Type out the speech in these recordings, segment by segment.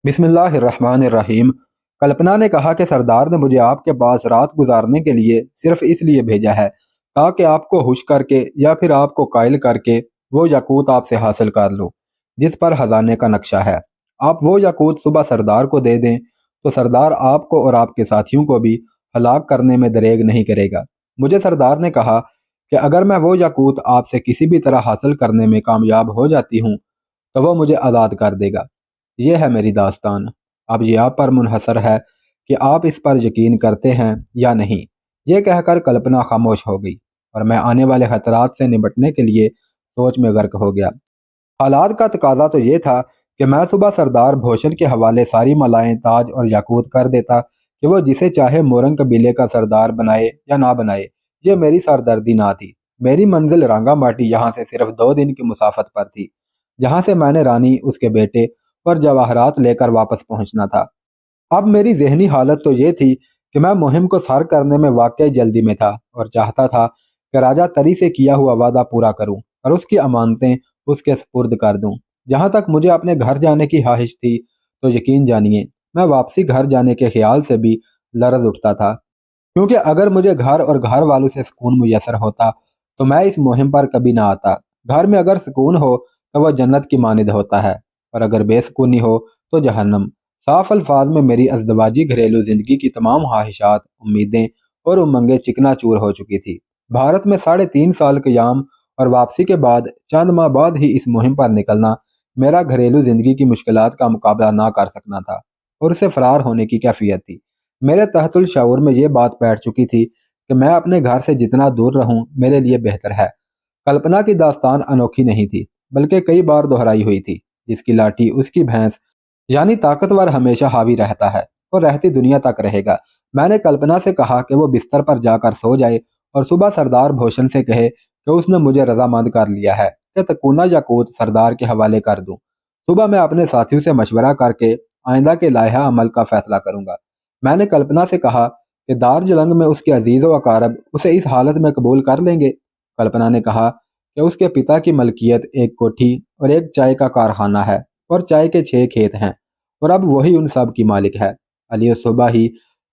बिस्मिल्लाहिर्रहमानिर्रहीम। कल्पना ने कहा कि सरदार ने मुझे आपके पास रात गुजारने के लिए सिर्फ इसलिए भेजा है ताकि आपको हुश करके या फिर आपको कायल करके वो याकूत आपसे हासिल कर लूँ जिस पर खजाने का नक्शा है। आप वो याकूत सुबह सरदार को दे दें तो सरदार आपको और आपके साथियों को भी हलाक करने में दरेग नहीं करेगा। मुझे सरदार ने कहा कि अगर मैं वो याकूत आपसे किसी भी तरह हासिल करने में कामयाब हो जाती हूँ तो वो मुझे आज़ाद कर देगा। ये है मेरी दास्तान। अब ये आप पर मुनहसर है कि आप इस पर यकीन करते हैं या नहीं। ये कहकर कल्पना खामोश हो गई और मैं आने वाले खतरात से निपटने के लिए सोच में गर्क हो गया। हालात का तकाजा तो ये था कि मैं सुबह सरदार भोशन के हवाले सारी मलाएं, ताज और याकूत कर देता कि वो जिसे चाहे मोरंग कबीले का सरदार बनाए या ना बनाए। ये मेरी सरदर्दी ना थी। मेरी मंजिल रांगा माटी यहाँ से सिर्फ 2 दिन की मुसाफत पर थी, जहाँ से मैंने रानी, उसके बेटे और जवाहरात लेकर वापस पहुंचना था। अब मेरी जहनी हालत तो ये थी कि मैं मुहिम को सर करने में वाकई जल्दी में था और चाहता था कि राजा तरी से किया हुआ वादा पूरा करूं और उसकी अमानतें उसके सुपुर्द कर दूं। जहां तक मुझे अपने घर जाने की ख्वाहिश थी तो यकीन जानिए मैं वापसी घर जाने के ख्याल से भी लरज उठता था, क्योंकि अगर मुझे घर और घर वालों से सुकून मुयसर होता तो मैं इस मुहिम पर कभी ना आता। घर में अगर सुकून हो तो वह जन्नत की मानिद होता है और अगर बेसुकूनी हो तो जहन्नम। साफ अल्फाज में मेरी अज़दवाजी घरेलू जिंदगी की तमाम ख्वाहिशात, उम्मीदें और उमंगें चिकना चूर हो चुकी थी। भारत में 3.5 साल क़याम और वापसी के बाद चंद माह बाद ही इस मुहिम पर निकलना मेरा घरेलू जिंदगी की मुश्किलात का मुकाबला ना कर सकना था और उससे फरार होने की कैफियत थी। मेरे तहतुल शऊर में ये बात बैठ चुकी थी कि मैं अपने घर से जितना दूर रहूं मेरे लिए बेहतर है। कल्पना की दास्तान अनोखी नहीं थी, बल्कि कई बार दोहराई हुई थी। जिसकी लाठी उसकी भैंस, यानी ताकतवर हमेशा हावी रहता है और रहती दुनिया तक रहेगा। मैंने कल्पना से कहा कि वो बिस्तर पर जाकर सो जाए और सुबह सरदार भूषण से कहे कि उसने मुझे रजामंद कर लिया है कि तकूना याकूत सरदार के हवाले कर दूं। सुबह मैं अपने साथियों से मशवरा करके आइंदा के लाइहा अमल का फैसला करूंगा। मैंने कल्पना से कहा कि दार्जिलिंग में उसके अजीज व अकारब उसे इस हालत में कबूल कर लेंगे। कल्पना ने कहा कि उसके पिता की मलकियत एक कोठी और एक चाय का कारखाना है और चाय के 6 खेत हैं और अब वही उन सब की मालिक है। अली सुबह ही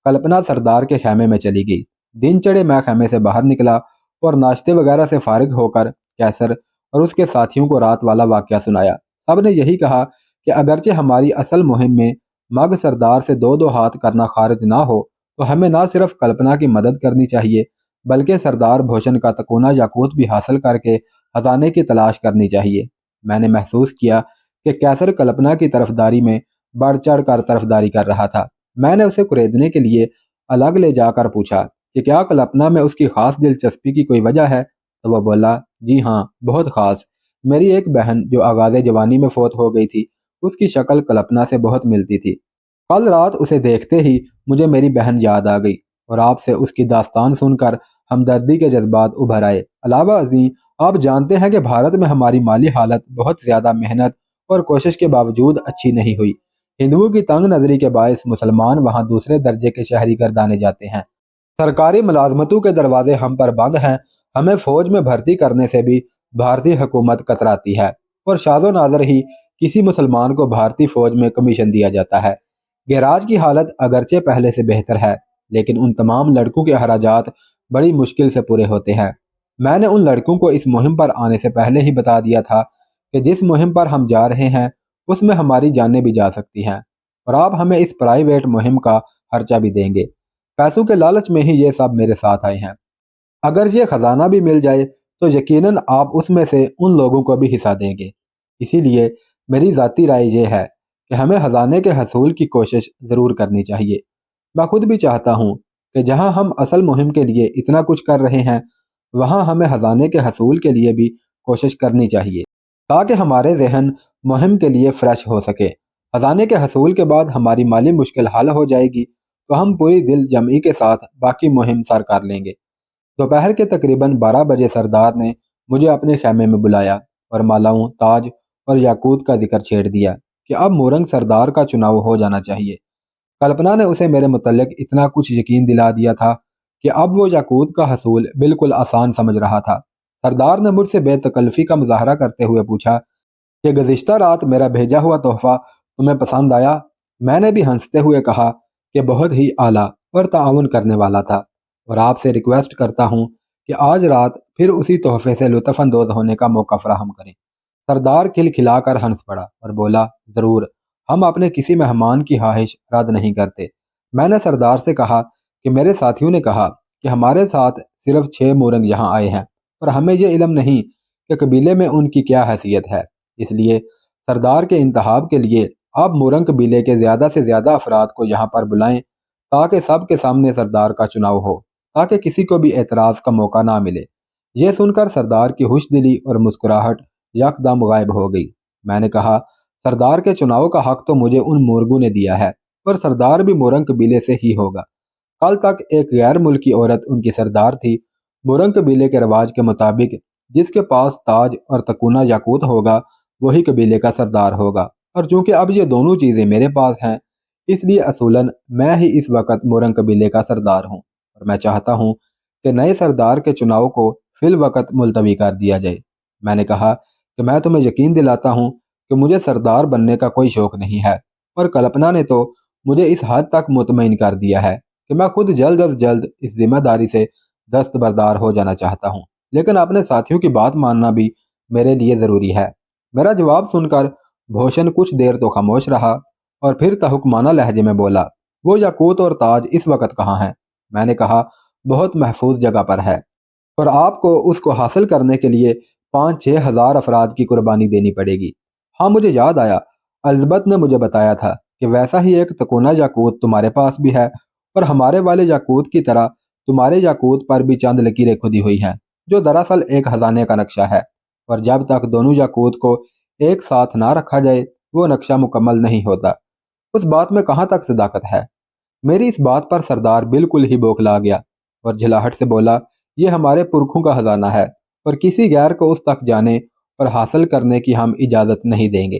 कल्पना सरदार के खेमे में चली गई। दिन चढ़े मैं खेमे से बाहर निकला और नाश्ते वगैरह से फारिग होकर कैसर और उसके साथियों को रात वाला वाकया सुनाया। सब ने यही कहा कि अगरचे हमारी असल मुहिम में मग सरदार से दो दो हाथ करना खारिज ना हो तो हमें ना सिर्फ कल्पना की मदद करनी चाहिए बल्कि सरदार भूषण का तकूना याकूत भी हासिल करके खजाने की तलाश करनी चाहिए। मैंने महसूस किया कि कैसर कल्पना की तरफदारी में बढ़ चढ़ कर तरफदारी कर रहा था। मैंने उसे कुरेदने के लिए अलग ले जाकर पूछा कि क्या कल्पना में उसकी खास दिलचस्पी की कोई वजह है, तो वह बोला, जी हाँ, बहुत खास। मेरी एक बहन जो आगाज़े जवानी में फौत हो गई थी, उसकी शक्ल कल्पना से बहुत मिलती थी। कल रात उसे देखते ही मुझे मेरी बहन याद आ गई और आपसे उसकी दास्तान सुनकर हमदर्दी के जज्बात उभर आए। अलावा अजीम, आप जानते हैं कि भारत में हमारी माली हालत बहुत ज़्यादा मेहनत और कोशिश के बावजूद अच्छी नहीं हुई। हिंदुओं की तंग नज़री के बायस मुसलमान वहाँ दूसरे दर्जे के शहरी गर्दाने जाते हैं। सरकारी मुलाजमतों के दरवाजे हम पर बंद हैं। हमें फौज में भर्ती करने से भी भारतीय हुकूमत कतराती है और शाज़ो नाज़र ही किसी मुसलमान को भारतीय फौज में कमीशन दिया जाता है। गैराज की हालत अगरचे पहले से बेहतर है, लेकिन उन तमाम लड़कों के अखराजात बड़ी मुश्किल से पूरे होते हैं। मैंने उन लड़कों को इस मुहिम पर आने से पहले ही बता दिया था कि जिस मुहिम पर हम जा रहे हैं उसमें हमारी जानें भी जा सकती हैं और आप हमें इस प्राइवेट मुहिम का खर्चा भी देंगे। पैसों के लालच में ही ये सब मेरे साथ आए हैं। अगर ये खजाना भी मिल जाए तो यकीनन आप उसमें से उन लोगों को भी हिस्सा देंगे। इसीलिए मेरी ज़ाती राय ये है कि हमें खजाने के हसूल की कोशिश ज़रूर करनी चाहिए। मैं खुद भी चाहता हूँ कि जहाँ हम असल मुहिम के लिए इतना कुछ कर रहे हैं वहाँ हमें खजाने के हसूल के लिए भी कोशिश करनी चाहिए, ताकि हमारे जहन मुहिम के लिए फ्रेश हो सके। खजाने के हसूल के बाद हमारी माली मुश्किल हल हो जाएगी तो हम पूरी दिल जमी के साथ बाकी मुहिम सर कर लेंगे। दोपहर के तकरीबन 12 बजे सरदार ने मुझे अपने खेमे में बुलाया और मालाओं, ताज और याकूत का जिक्र छेड़ दिया कि अब मोरंग सरदार का चुनाव हो जाना चाहिए। कल्पना ने उसे मेरे मुतल्लिक इतना कुछ यकीन दिला दिया था कि अब वो याकूत का हसूल बिल्कुल आसान समझ रहा था। सरदार ने मुझसे बेतकल्फ़ी का मुजाहरा करते हुए पूछा कि गुज़िश्ता रात मेरा भेजा हुआ तोहफा तुम्हें पसंद आया? میں نے بھی ہنستے ہوئے کہا کہ بہت ہی اعلیٰ اور تعاون کرنے والا تھا، اور آپ سے ریکویسٹ کرتا ہوں کہ آج رات پھر اسی تحفے سے لطف اندوز ہونے کا موقع فراہم کریں۔ سردار کھل کھلا کر ہنس پڑا اور بولا، ضرور، ہم اپنے کسی مہمان کی خواہش رد نہیں کرتے۔ میں نے سردار سے کہا کہ میرے ساتھیوں نے کہا کہ ہمارے ساتھ صرف 6 مورنگ یہاں آئے ہیں، اور ہمیں یہ علم نہیں کہ قبیلے میں ان کی کیا حیثیت ہے، اس لیے سردار کے انتخاب کے لیے آپ مورنگ قبیلے کے زیادہ سے زیادہ افراد کو یہاں پر بلائیں تاکہ سب کے سامنے سردار کا چناؤ ہو، تاکہ کسی کو بھی اعتراض کا موقع نہ ملے۔ یہ سن کر سردار کی خوش دلی اور مسکراہٹ یکدم غائب ہو گئی۔ میں نے کہا، سردار کے چناؤ کا حق تو مجھے ان مورگوں نے دیا ہے، اور سردار بھی مورنگ قبیلے سے ہی ہوگا۔ کل تک ایک غیر ملکی عورت ان کی سردار تھی۔ مورنگ قبیلے کے رواج کے مطابق جس کے پاس تاج اور تکونہ یاقوت ہوگا وہی قبیلے کا سردار ہوگا، اور چونکہ اب یہ دونوں چیزیں میرے پاس ہیں، اس لیے اصولاً میں ہی اس وقت مورنگ قبیلے کا سردار ہوں، اور میں چاہتا ہوں کہ نئے سردار کے چناؤ کو فی الوقت ملتوی کر دیا جائے۔ میں نے کہا کہ میں تمہیں یقین دلاتا ہوں کہ مجھے سردار بننے کا کوئی شوق نہیں ہے، اور کلپنا نے تو مجھے اس حد تک مطمئن کر دیا ہے کہ میں خود جلد از جلد اس ذمہ داری سے دستبردار ہو جانا چاہتا ہوں، لیکن اپنے ساتھیوں کی بات ماننا بھی میرے لیے ضروری ہے۔ میرا جواب سن کر بھوشن کچھ دیر تو خاموش رہا، اور پھر تحکمانہ لہجے میں بولا، وہ یاقوت اور تاج اس وقت کہاں ہیں؟ میں نے کہا، بہت محفوظ جگہ پر ہے، اور آپ کو اس کو حاصل کرنے کے لیے 5-6 ہزار افراد کی قربانی دینی پڑے گی۔ ہاں، مجھے یاد آیا، الزبتھ نے مجھے بتایا تھا کہ ویسا ہی ایک تکونہ یاقوت تمہارے پاس بھی ہے، اور ہمارے والے یاقوت کی طرح تمہارے یاقوت پر بھی چند لکیریں کھدی ہوئی ہیں، جو دراصل ایک خزانے کا نقشہ ہے، اور جب تک دونوں یاقوت کو ایک ساتھ نہ رکھا جائے وہ نقشہ مکمل نہیں ہوتا۔ اس بات میں کہاں تک صداقت ہے؟ میری اس بات پر سردار بالکل ہی بوکھلا گیا اور جھلاہٹ سے بولا، یہ ہمارے پرکھوں کا خزانہ ہے، اور کسی غیر کو اس تک جانے اور حاصل کرنے کی ہم اجازت نہیں دیں گے۔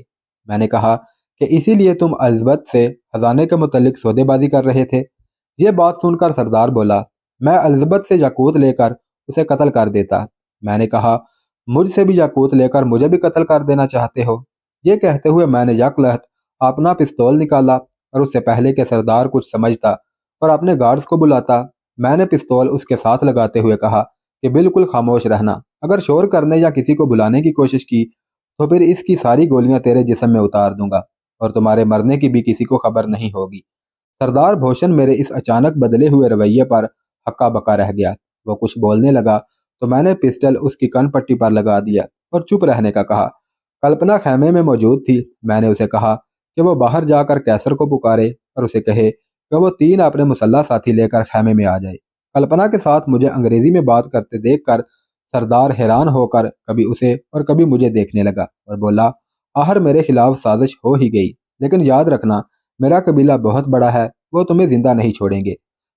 میں نے کہا کہ اسی لیے تم الزبتھ سے خزانے کے متعلق سودے بازی کر رہے تھے؟ یہ بات سن کر سردار بولا، میں الزبتھ سے یاقوت لے کر اسے قتل کر دیتا۔ میں نے کہا، مجھ سے بھی یاقوت لے کر مجھے بھی قتل کر دینا چاہتے ہو؟ یہ کہتے ہوئے میں نے یک لحظت اپنا پستول نکالا، اور اس سے پہلے کہ سردار کچھ سمجھتا اور اپنے گارڈز کو بلاتا، میں نے پستول اس کے ساتھ لگاتے ہوئے کہا کہ بالکل خاموش رہنا، اگر شور کرنے یا کسی کو بلانے کی کوشش کی تو پھر اس کی ساری گولیاں تیرے جسم میں اتار دوں گا، اور تمہارے مرنے کی بھی کسی کو خبر نہیں ہوگی۔ سردار بھوشن میرے اس اچانک بدلے ہوئے رویے پر ہکا بکا رہ گیا۔ وہ کچھ بولنے لگا تو میں نے پسٹل اس کی کن پٹی پر لگا دیا اور چپ رہنے کا کہا۔ کلپنا خیمے میں موجود تھی۔ میں نے اسے کہا کہ وہ باہر جا کر کیسر کو پکارے اور اسے کہے کہ وہ 3 اپنے مسلح ساتھی لے کر خیمے میں آ جائے۔ کلپنا کے ساتھ مجھے انگریزی میں بات کرتے دیکھ کر سردار حیران ہو کر کبھی اسے اور کبھی مجھے دیکھنے لگا اور بولا، آخر میرے خلاف سازش ہو ہی گئی، لیکن یاد رکھنا میرا قبیلہ بہت بڑا ہے، وہ تمہیں زندہ نہیں چھوڑیں گے۔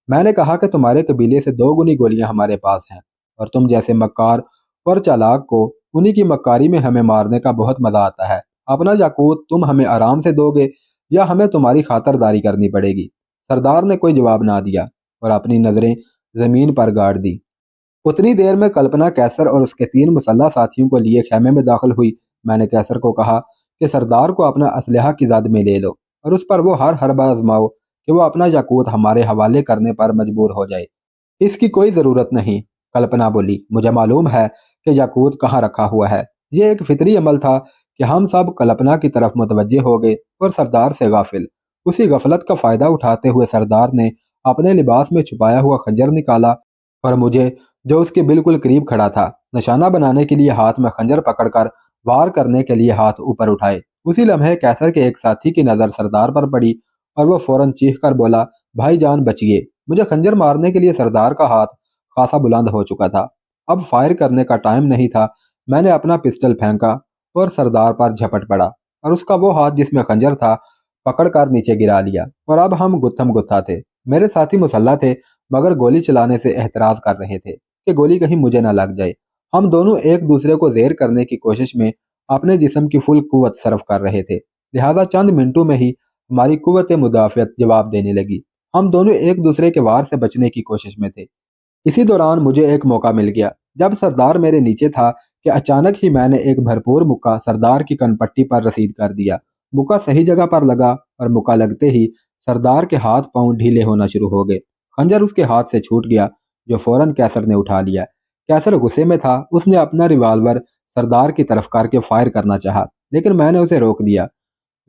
میں نے کہا کہ تمہارے قبیلے سے 2 گنی گولیاں ہمارے پاس ہیں، اور تم جیسے مکار اور چالاک کو انہی کی مکاری میں ہمیں مارنے کا بہت مزہ آتا ہے۔ اپنا یاقوت تم ہمیں آرام سے دو گے یا ہمیں تمہاری خاطرداری کرنی پڑے گی؟ سردار نے کوئی جواب نہ دیا اور اپنی نظریں زمین پر گاڑ دی۔ اتنی دیر میں کلپنا کیسر اور اس کے 3 مسلح ساتھیوں کو لیے خیمے میں داخل ہوئی۔ میں نے کیسر کو کہا کہ سردار کو اپنا اسلحہ کی زد میں لے لو اور اس پر وہ ہر حربہ آزماؤ کہ وہ اپنا یاقوت ہمارے حوالے کرنے پر مجبور ہو جائے۔ اس کی کوئی ضرورت نہیں، کلپنا بولی، مجھے معلوم ہے کہ یاقوت کہاں رکھا ہوا ہے۔ یہ ایک فطری عمل تھا کہ ہم سب کلپنا کی طرف متوجہ ہو گئے اور سردار سے غافل۔ اسی غفلت کا فائدہ اٹھاتے ہوئے سردار نے اپنے لباس میں چھپایا ہوا خنجر نکالا اور مجھے، جو اس کے بالکل قریب کھڑا تھا، نشانہ بنانے کے لیے ہاتھ میں خنجر پکڑ کر وار کرنے کے لیے ہاتھ اوپر اٹھائے۔ اسی لمحے کیسر کے ایک ساتھی کی نظر سردار پر پڑی اور وہ فوراً چیخ کر بولا، بھائی جان بچیے۔ مجھے خنجر مارنے کے لیے سردار کا ہاتھ خاصا بلند ہو چکا تھا، اب فائر کرنے کا ٹائم نہیں تھا۔ میں نے اپنا پسٹل پھینکا اور سردار پر جھپٹ پڑا اور اس کا وہ ہاتھ جس میں خنجر تھا پکڑ کر نیچے گرا لیا، اور اب ہم گتھم گتھا تھے۔ میرے ساتھی مسلح تھے مگر گولی چلانے سے احتراز کر رہے تھے کہ گولی کہیں مجھے نہ لگ جائے۔ ہم دونوں ایک دوسرے کو زیر کرنے کی کوشش میں اپنے جسم کی فل قوت صرف کر رہے تھے، لہذا چند منٹوں میں ہی ہماری قوت مدافعت جواب دینے لگی۔ ہم دونوں ایک دوسرے کے وار سے بچنے کی کوشش میں تھے۔ اسی دوران مجھے ایک موقع مل گیا۔ جب سردار میرے نیچے تھا کہ اچانک ہی میں نے ایک بھرپور مکہ سردار کی کن پٹی پر رسید کر دیا मुक्का सही जगह पर लगा और मुक्का लगते ही सरदार के हाथ पांव ढीले होना शुरू हो गए। खंजर उसके हाथ से छूट गया, जो फौरन कैसर ने उठा लिया। कैसर गुस्से में था। उसने अपना रिवाल्वर सरदार की तरफ करके फायर करना चाहा, लेकिन मैंने उसे रोक दिया।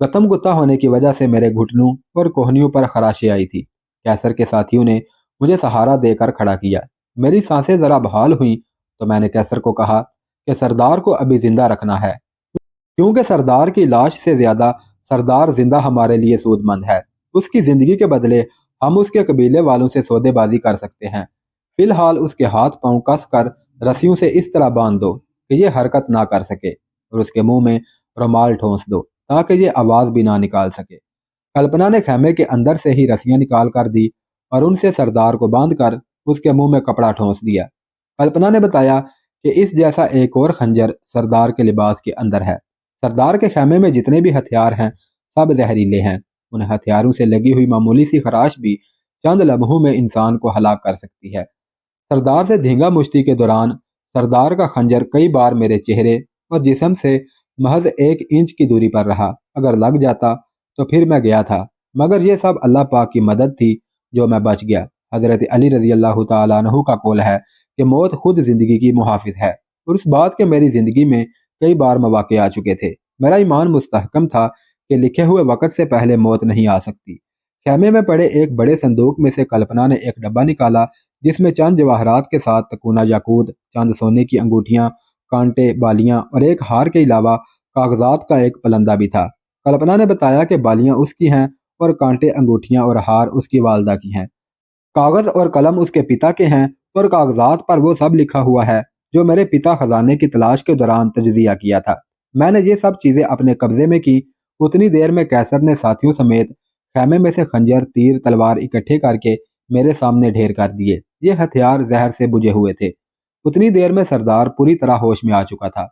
गतम गुत्ता होने की वजह से मेरे घुटनों और कोहनियों पर खराशें आई थी। कैसर के साथियों ने मुझे सहारा देकर खड़ा किया। मेरी सांसें जरा बहाल हुई तो मैंने कैसर को कहा कि सरदार को अभी जिंदा रखना है, क्योंकि सरदार की लाश से ज्यादा सरदार जिंदा हमारे लिए सूदमंद है। उसकी जिंदगी के बदले हम उसके कबीले वालों से सौदेबाजी कर सकते हैं। फिलहाल उसके हाथ पांव कस कर रस्सियों से इस तरह बांध दो कि ये हरकत ना कर सके, और उसके मुंह में रुमाल ठोंस दो ताकि ये आवाज भी ना निकाल सके। कल्पना ने खेमे के अंदर से ही रस्सियां निकाल कर दी और उनसे सरदार को बांध कर उसके मुंह में कपड़ा ठोंस दिया। कल्पना ने बताया कि इस जैसा एक और खंजर सरदार के लिबास के अंदर है। सरदार के खेमे में जितने भी हथियार हैं सब जहरीले हैं। उन हथियारों से लगी हुई मामूली सी खराश भी चंद लम्हों में इंसान को हलाक कर सकती है। सरदार से धींगा मुश्ती के दौरान सरदार का खंजर कई बार मेरे चेहरे और जिस्म से महज 1 इंच की दूरी पर रहा। अगर लग जाता तो फिर मैं गया था, मगर यह सब अल्लाह पाक की मदद थी जो मैं बच गया। हजरत अली रजी अल्लाह तआला अन्हु का कौल है कि मौत खुद जिंदगी की मुहाफिज है, और उस बात के मेरी जिंदगी में कई बार मौके आ चुके थे। मेरा ईमान मुस्तहकम था कि लिखे हुए वक्त से पहले मौत नहीं आ सकती। खेमे में पड़े एक बड़े संदूक में से कल्पना ने एक डब्बा निकाला, जिसमें चंद जवाहरात के साथ तकूना याकूत, चंद सोने की अंगूठियां, कांटे, बालियां और एक हार के अलावा कागजात का एक पलंदा भी था। कल्पना ने बताया कि बालियां उसकी हैं और कांटे, अंगूठियां और हार उसकी वालदा की हैं। कागज और कलम उसके पिता के हैं और कागजात पर वो सब लिखा हुआ है जो मेरे पिता खजाने की तलाश के दौरान तजजिया किया था। मैंने ये सब चीजें अपने कब्जे में की। उतनी देर में कैसर ने साथियों समेत खैमे में से खंजर, तीर, तलवार इकट्ठे करके मेरे सामने ढेर कर दिए। ये हथियार जहर से बुझे हुए थे। उतनी देर में सरदार पूरी तरह होश में आ चुका था।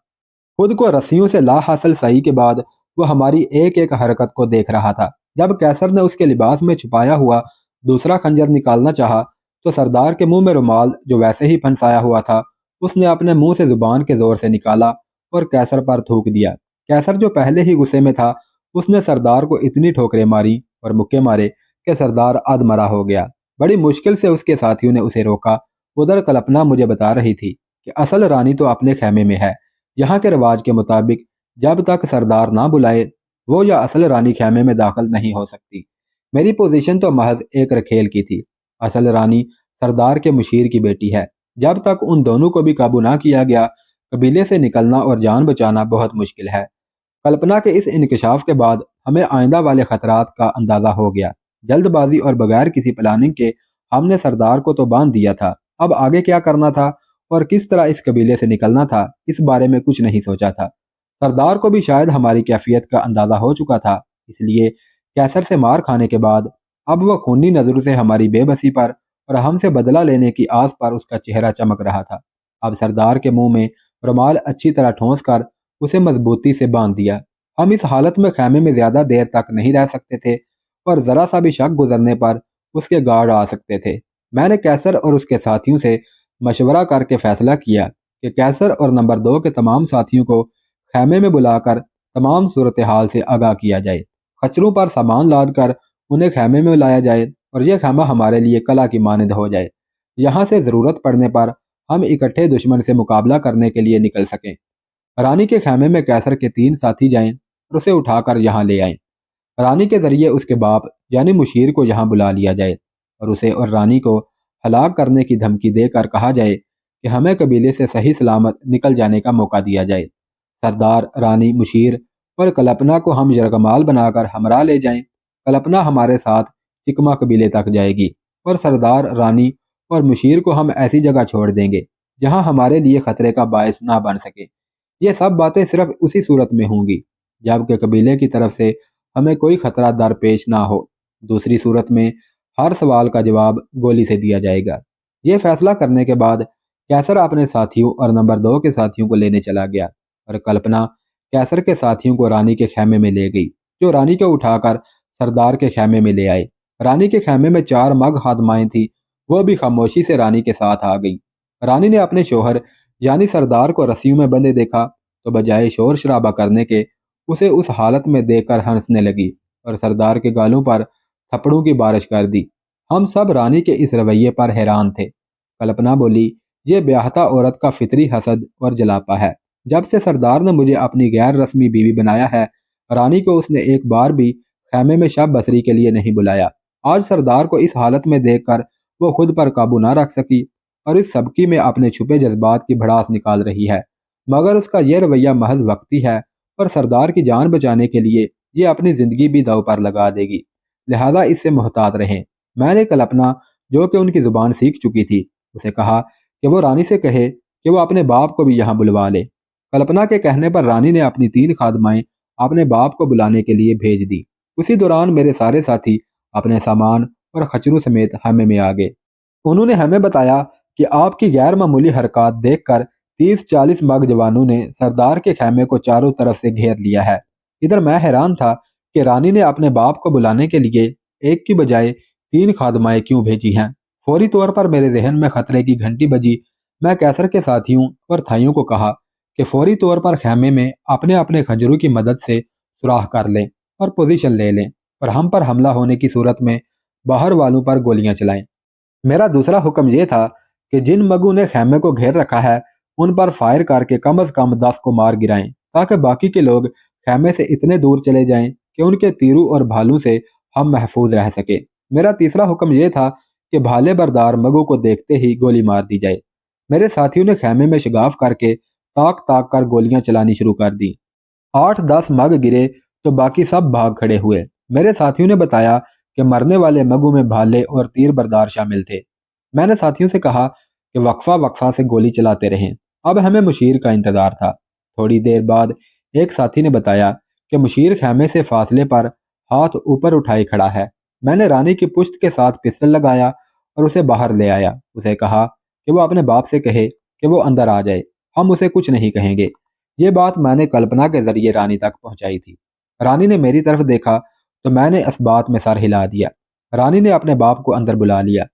खुद को रस्सियों से ला हासिल सही के बाद वो हमारी एक एक हरकत को देख रहा था। जब कैसर ने उसके लिबास में छुपाया हुआ दूसरा खंजर निकालना चाहा तो सरदार के मुंह में रुमाल जो वैसे ही फंसाया हुआ था उसने अपने मुंह से जुबान के जोर से निकाला और कैसर पर थूक दिया। कैसर जो पहले ही गुस्से में था उसने सरदार को इतनी ठोकरें मारी और मुक्के मारे कि सरदार अधमरा हो गया। बड़ी मुश्किल से उसके साथियों ने उसे रोका। उधर कल्पना मुझे बता रही थी कि असल रानी तो अपने खेमे में है। यहाँ के रिवाज के मुताबिक जब तक सरदार ना बुलाए वो या असल रानी खेमे में दाखिल नहीं हो सकती। मेरी पोजीशन तो महज एक रखेल की थी। असल रानी सरदार के मुशीर की बेटी है। जब तक उन दोनों को भी काबू ना किया गया कबीले से निकलना और जान बचाना बहुत मुश्किल है। कल्पना के इस इंकशाफ के बाद हमें आइंदा वाले खतरात का अंदाजा हो गया। जल्दबाजी और बगैर किसी प्लानिंग के हमने सरदार को तो बांध दिया था। अब आगे क्या करना था और किस तरह इस कबीले से निकलना था, इस बारे में कुछ नहीं सोचा था। सरदार को भी शायद हमारी कैफियत का अंदाजा हो चुका था, इसलिए कैसर से मार खाने के बाद अब वह खूनी नजरों से हमारी बेबसी पर और हमसे बदला लेने की आस पर उसका चेहरा चमक रहा था। अब सरदार के मुंह में रुमाल अच्छी तरह ठोंस कर उसे मजबूती से बांध दिया। हम इस हालत में खैमे में ज्यादा देर तक नहीं रह सकते थे और जरा सा भी शक गुजरने पर उसके गार्ड आ सकते थे। मैंने कैसर और उसके साथियों से मशवरा करके फैसला किया कि कैसर और नंबर 2 के तमाम साथियों को खैमे में बुलाकर तमाम सूरत हाल से आगाह किया जाए। खच्चरों पर सामान लाद कर उन्हें खैमे में लाया जाए और यह खैमा हमारे लिए कला की मानद हो जाए। यहाँ से ज़रूरत पड़ने पर हम इकट्ठे दुश्मन से मुकाबला करने के लिए निकल सकें। रानी के खैमे में कैसर के 3 साथी जाएं और उसे उठाकर यहाँ ले आएं। रानी के जरिए उसके बाप यानी मुशीर को यहाँ बुला लिया जाए और उसे और रानी को हलाक करने की धमकी देकर कहा जाए कि हमें कबीले से सही सलामत निकल जाने का मौका दिया जाए। सरदार, रानी, मुशीर और कल्पना को हम यरगमाल बनाकर हमरा ले जाएं। कल्पना हमारे साथ चिकमा कबीले तक जाएगी और सरदार, रानी और मुशीर को हम ऐसी जगह छोड़ देंगे जहां हमारे लिए खतरे का बायस ना बन सके। ये सब बातें सिर्फ उसी सूरत में होंगी जबकि कबीले की तरफ से हमें कोई खतरा दरपेश ना हो। दूसरी सूरत में हर सवाल का जवाब गोली से दिया जाएगा। ये फैसला करने के बाद कैसर अपने साथियों और नंबर 2 के साथियों को लेने चला गया और कल्पना कैसर के साथियों को रानी के खैमे में ले गई, जो रानी को उठाकर सरदार के खैमे में ले आए। रानी के खैमे में 4 मग खादमाएं थी, वो भी खामोशी से रानी के साथ आ गई। रानी ने अपने शोहर यानी सरदार को रस्सियों में बंधे देखा तो बजाय शोर शराबा करने के اسے اس حالت میں دیکھ کر ہنسنے لگی اور سردار کے گالوں پر تھپڑوں کی بارش کر دی۔ ہم سب رانی کے اس رویے پر حیران تھے۔ کلپنا بولی، یہ بیاہتا عورت کا فطری حسد اور جلاپا ہے۔ جب سے سردار نے مجھے اپنی غیر رسمی بیوی بنایا ہے، رانی کو اس نے ایک بار بھی خیمے میں شب بسری کے لیے نہیں بلایا۔ آج سردار کو اس حالت میں دیکھ کر وہ خود پر قابو نہ رکھ سکی اور اس سبکی میں اپنے چھپے جذبات کی بھڑاس نکال رہی ہے، مگر اس کا یہ رویہ محض وقتی ہے اور سردار کی جان بچانے کے لیے یہ اپنی زندگی بھی داؤ پر لگا دے گی، لہذا اس سے محتاط رہیں۔ میں نے کلپنا، جو کہ ان کی زبان سیکھ چکی تھی، اسے کہا کہ وہ رانی سے کہے کہ وہ اپنے باپ کو بھی یہاں بلوا لے۔ کلپنا کے کہنے پر رانی نے اپنی 3 خادمائیں اپنے باپ کو بلانے کے لیے بھیج دی۔ اسی دوران میرے سارے ساتھی اپنے سامان اور خچروں سمیت خیمے میں آ گئے۔ انہوں نے ہمیں بتایا کہ آپ کی غیر معمولی حرکات دیکھ کر 30-40 مگ جوانوں نے سردار کے خیمے کو چاروں طرف سے گھیر لیا ہے۔ ادھر میں حیران تھا کہ رانی نے اپنے باپ کو بلانے کے لیے ایک کی بجائے 3 خادمائیں کیوں بھیجی ہیں۔ فوری طور پر میرے ذہن میں خطرے کی گھنٹی بجی۔ میں کیسر کے ساتھیوں اور تھائیوں کو کہا کہ فوری طور پر خیمے میں اپنے اپنے خنجروں کی مدد سے سوراخ کر لیں اور پوزیشن لے لیں اور ہم پر حملہ ہونے کی صورت میں باہر والوں پر گولیاں چلائیں۔ میرا دوسرا حکم یہ تھا کہ جن مگوں نے خیمے کو گھیر رکھا ہے ان پر فائر کر کے کم از کم 10 کو مار گرائیں، تاکہ باقی کے لوگ خیمے سے اتنے دور چلے جائیں کہ ان کے تیروں اور بھالوں سے ہم محفوظ رہ سکیں۔ میرا تیسرا حکم یہ تھا کہ بھالے بردار مگوں کو دیکھتے ہی گولی مار دی جائے۔ میرے ساتھیوں نے خیمے میں شگاف کر کے تاک تاک کر گولیاں چلانی شروع کر دی۔ 8-10 مگ گرے تو باقی سب بھاگ کھڑے ہوئے۔ میرے ساتھیوں نے بتایا کہ مرنے والے مگوں میں بھالے اور تیر بردار شامل تھے۔ میں نے ساتھیوں سے کہا کہ وقفہ سے گولی چلاتے رہیں۔ اب ہمیں مشیر کا انتظار تھا۔ تھوڑی دیر بعد ایک ساتھی نے بتایا کہ مشیر خیمے سے فاصلے پر ہاتھ اوپر اٹھائے کھڑا ہے۔ میں نے رانی کی پشت کے ساتھ پسٹل لگایا اور اسے باہر لے آیا۔ اسے کہا کہ وہ اپنے باپ سے کہے کہ وہ اندر آ جائے، ہم اسے کچھ نہیں کہیں گے۔ یہ بات میں نے کلپنا کے ذریعے رانی تک پہنچائی تھی۔ رانی نے میری طرف دیکھا تو میں نے اس بات میں سر ہلا دیا۔ رانی نے اپنے باپ کو اندر بلا لیا۔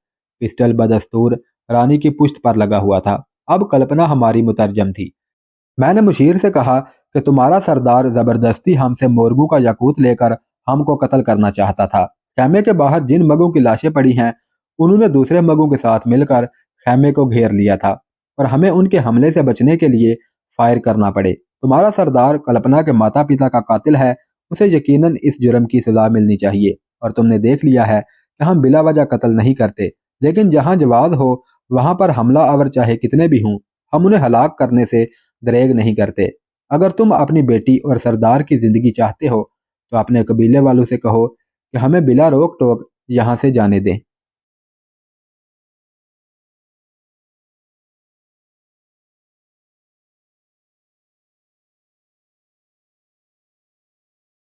پسٹل بدستور رانی کی پشت پر لگا ہوا تھا۔ اب کلپنا ہماری مترجم تھی۔ میں نے مشیر سے کہا کہ تمہارا سردار زبردستی ہم سے مورگوں کا یاقوت لے کر ہم کو قتل کرنا چاہتا تھا۔ خیمے کے باہر جن مگوں کی لاشیں پڑی ہیں انہوں نے دوسرے مگوں کے ساتھ مل کر خیمے کو گھیر لیا تھا اور ہمیں ان کے حملے سے بچنے کے لیے فائر کرنا پڑے۔ تمہارا سردار کلپنا کے ماتا پتا کا قاتل ہے، اسے یقیناً اس جرم کی سزا ملنی چاہیے، اور تم نے دیکھ لیا ہے کہ ہم بلا وجہ قتل نہیں کرتے، لیکن جہاں جواز ہو وہاں پر حملہ آور چاہے کتنے بھی ہوں ہم انہیں ہلاک کرنے سے دریغ نہیں کرتے۔ اگر تم اپنی بیٹی اور سردار کی زندگی چاہتے ہو تو اپنے قبیلے والوں سے کہو کہ ہمیں بلا روک ٹوک یہاں سے جانے دیں۔